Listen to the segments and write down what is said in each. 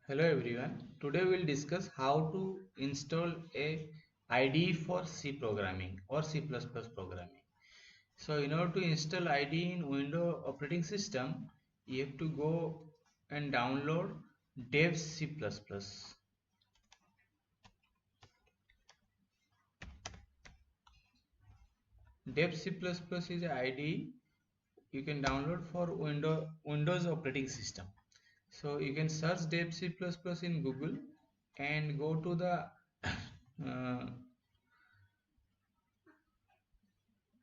Hello everyone. Today we'll discuss how to install a IDE for C programming or C++ programming. So in order to install IDE in Windows operating system, you have to go and download dev C++. Dev C++ is an IDE you can download for Windows operating system. So you can search dev C++ in Google and go to the uh,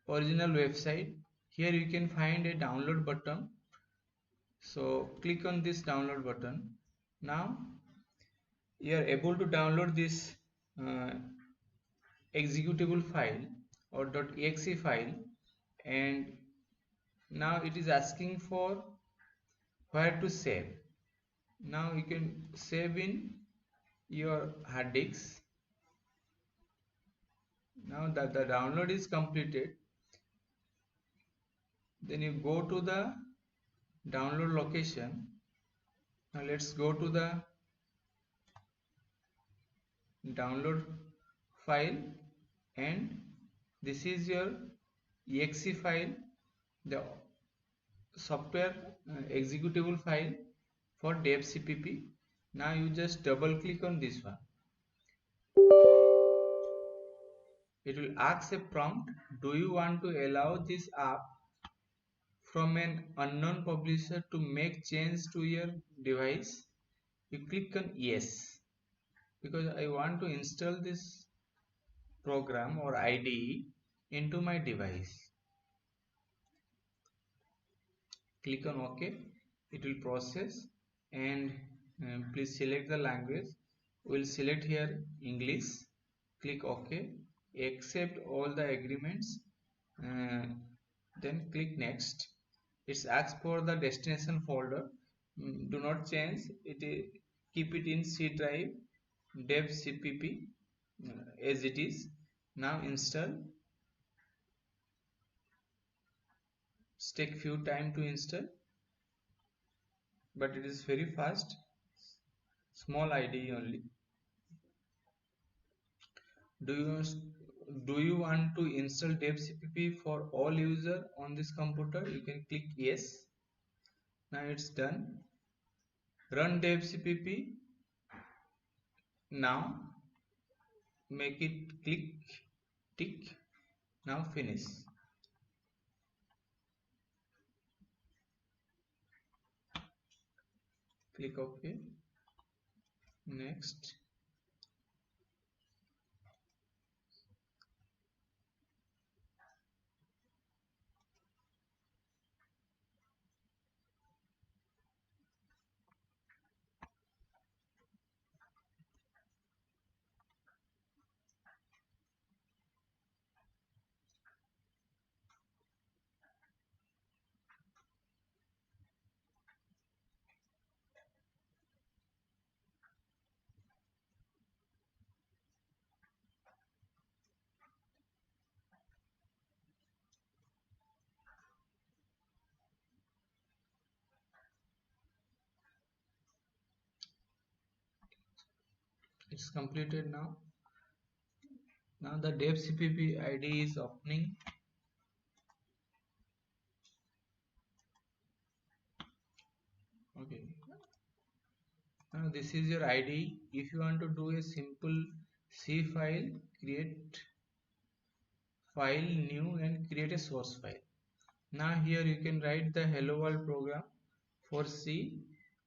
original website. Here you can find a download button, so click on this download button. Now you are able to download this uh, executable file or .exe file, and now it is asking for where to save. Now you can save in your hard disk. Now that the download is completed, then you go to the download location. Now let's go to the download file, and this is your exe file, the software executable file for dev cpp. Now you just double click on this one. It will ask a prompt, do you want to allow this app from an unknown publisher to make change to your device? You click on yes, because I want to install this program or IDE into my device. Click on OK. It will process, and please select the language. We'll select here English. Click OK. Accept all the agreements. Then click next. It's asked for the destination folder. Do not change it. Keep it in C drive dev cpp as it is. Now install. Take few time to install, but it is very fast. Small IDE only. Do you want to install dev cpp for all user on this computer? You can click yes. Now it's done. Run dev cpp. Now make it click tick. Now finish. Click OK. Next. It's completed now. Now the dev cpp IDE is opening. Okay. Now this is your IDE. If you want to do a simple C file, create file new and create a source file. Now here you can write the hello world program for C.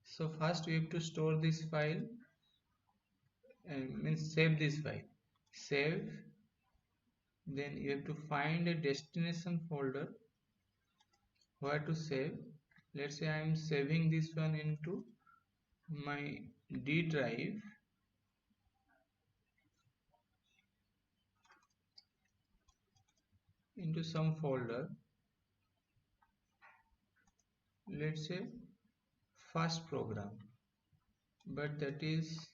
So first we have to store this file, and means save this file. Save. Then you have to find a destination folder where to save. Let's say I am saving this one into my D drive. Into some folder. Let's say first program, but that is,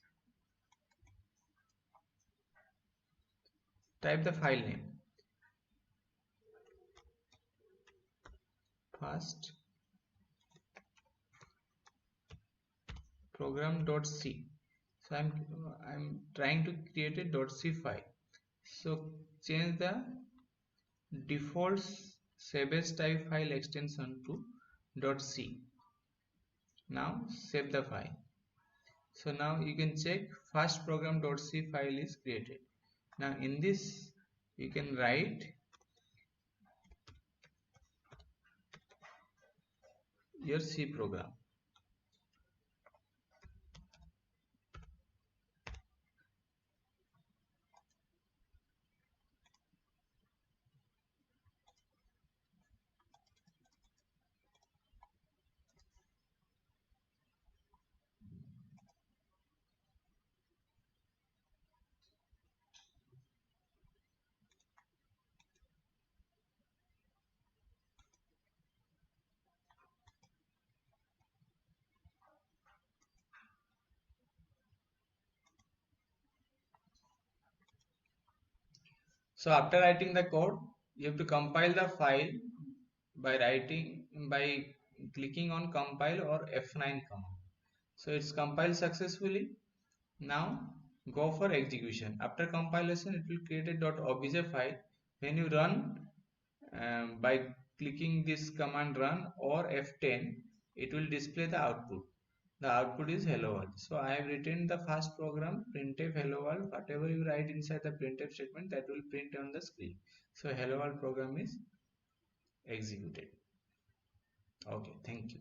type the file name first program.c. So I'm trying to create a .c file. So change the default save as type file extension to .c. Now save the file. So now you can check first program.c file is created. Now in this you can write your C program. So after writing the code, you have to compile the file by clicking on compile or F9 command. So it's compiled successfully. Now go for execution. After compilation, it will create a .obj file. When you run by clicking this command run or F10, it will display the output. The output is hello world. So I have written the first program printf hello world. Whatever you write inside the printf statement, that will print on the screen. So hello world program is executed. Okay, thank you.